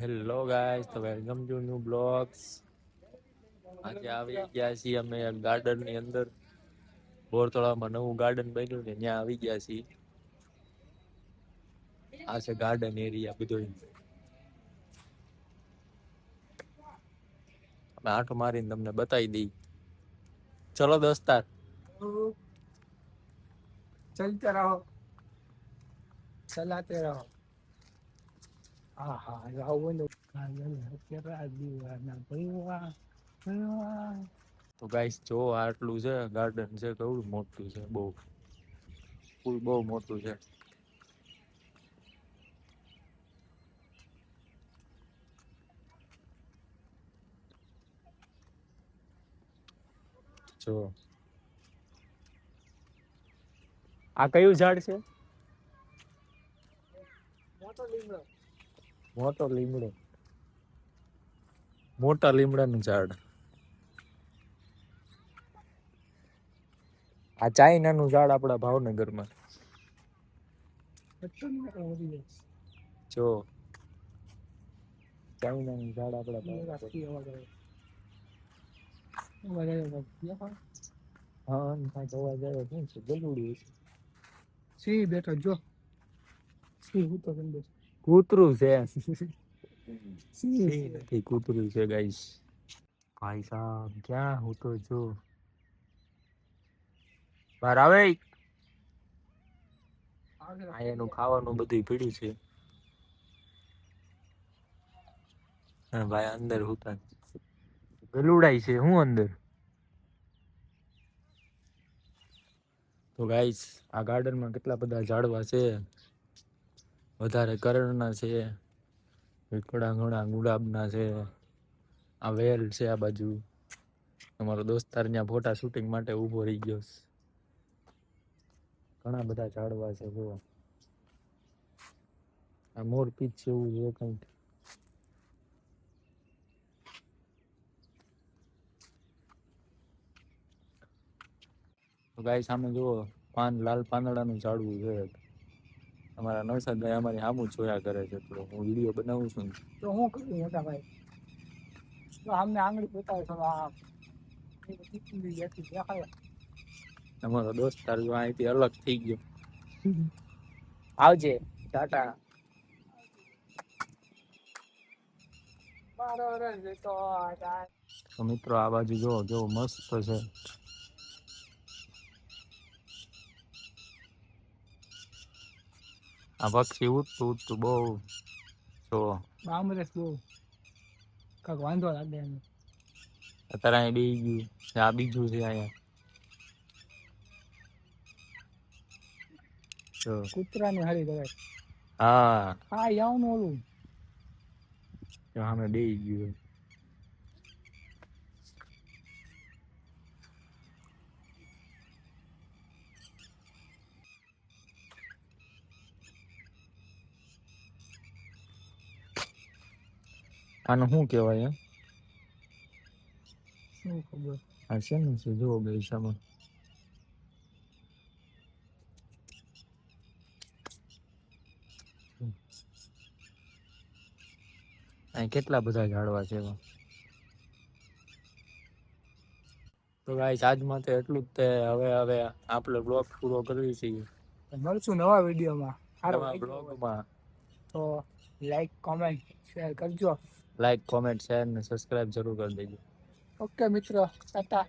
Hello guys, તો welcome to new blogs. આજે આવી ગયા છીએ અમે ગાર્ડન ની અંદર. બોરતળાવમાં નવું ગાર્ડન બન્યું ને ત્યાં આવી ગયા છીએ. આ છે ગાર્ડન એરિયા બધો. અમે આંટો મારીને તમને બતાવી દઈ. ચલો દોસ્તાર, चलते रहो चलाते रहो हाँ हाँ जाओ लो તો ગાઈસ જો આટલું છે ગાર્ડન છે, કેવડું મોટું છે, બહુ ફૂલ બહુ મોટું છે. જો આ કયું ઝાડ છે? મોટો લીમડો, મોટા લીમડાનું ઝાડ. આ ચાઈનાનું ઝાડ આપણા ભાવનગરમાં. જો ચાઈનાનું ઝાડ આપણા હા જોવા જાય શું છે? ગલુડી સિંહ બેઠો જો સિંહ હું તો કૂતરું છે. સિંહ કૂતરું છે ગાઈસ. ભાઈ સાહેબ ક્યાં હું તો જો બહાર આવે. આ એનું ખાવાનું બધું પીડ્યું છે. હા ભાઈ અંદર હુતા ગલુડાઈ છે હું અંદર. તો ગાઈસ આ ગાર્ડનમાં કેટલા બધા ઝાડવા છે. વધારે કરણના છે, થોડા ઘણા ગુલાબના છે. આ વેલ છે આ બાજુ. અમારો દોસ્તાર ત્યાં ફોટા શૂટિંગ માટે ઉભો રહી ગયો. ઘણા બધા ઝાડવા છે જો. આ મોર પીચ છે એવું છે કંઈક. તો ગાઈસ સામે જુઓ લાલ પાંદડાનું ઝાડવું છે. અમારા નવસાદ ભાઈ અમારી સામું જોયા કરે છે, તો હું વિડીયો બનાવું છું. તો હું કરું મોટા ભાઈ તો અમને આંગળી બતાવે છે અમારો દોસ્તાર જો અહીંથી અલગ થઈ ગયો. આવજે ટાટા. તો મિત્રો આ બાજુ જો કેવું મસ્ત છે. આ પક્ષી ઉડતું ઉડતું બહુ જો બામરેસ બહુ કાક વાંધો લાગે એમ. અત્યારે અહીં બેસી ગયું. આ બીજું છે અહીંયા. કૂતરાની હારી કહેવાય. હા હા યાવનું ઓલું અમે બેસી ગયું. આનું શું કહેવાય? શું ખબર? આ છે ને જુઓ ગઈશામાં. અહીં કેટલા બધા ઝાડવા છે. તો ગાઈસ આજ માટે એટલું જ તે. હવે આપણે બ્લોગ પૂરો કરવી છીએ. મળશું નવા વિડીયોમાં. નવા બ્લોગમાં. તો લાઈક કોમેન્ટ શેર કરજો. લાઈક કોમેન્ટ શેર ને સબસ્ક્રાઇબ જરૂર કરી દેજો. ઓકે મિત્રો ટાટા.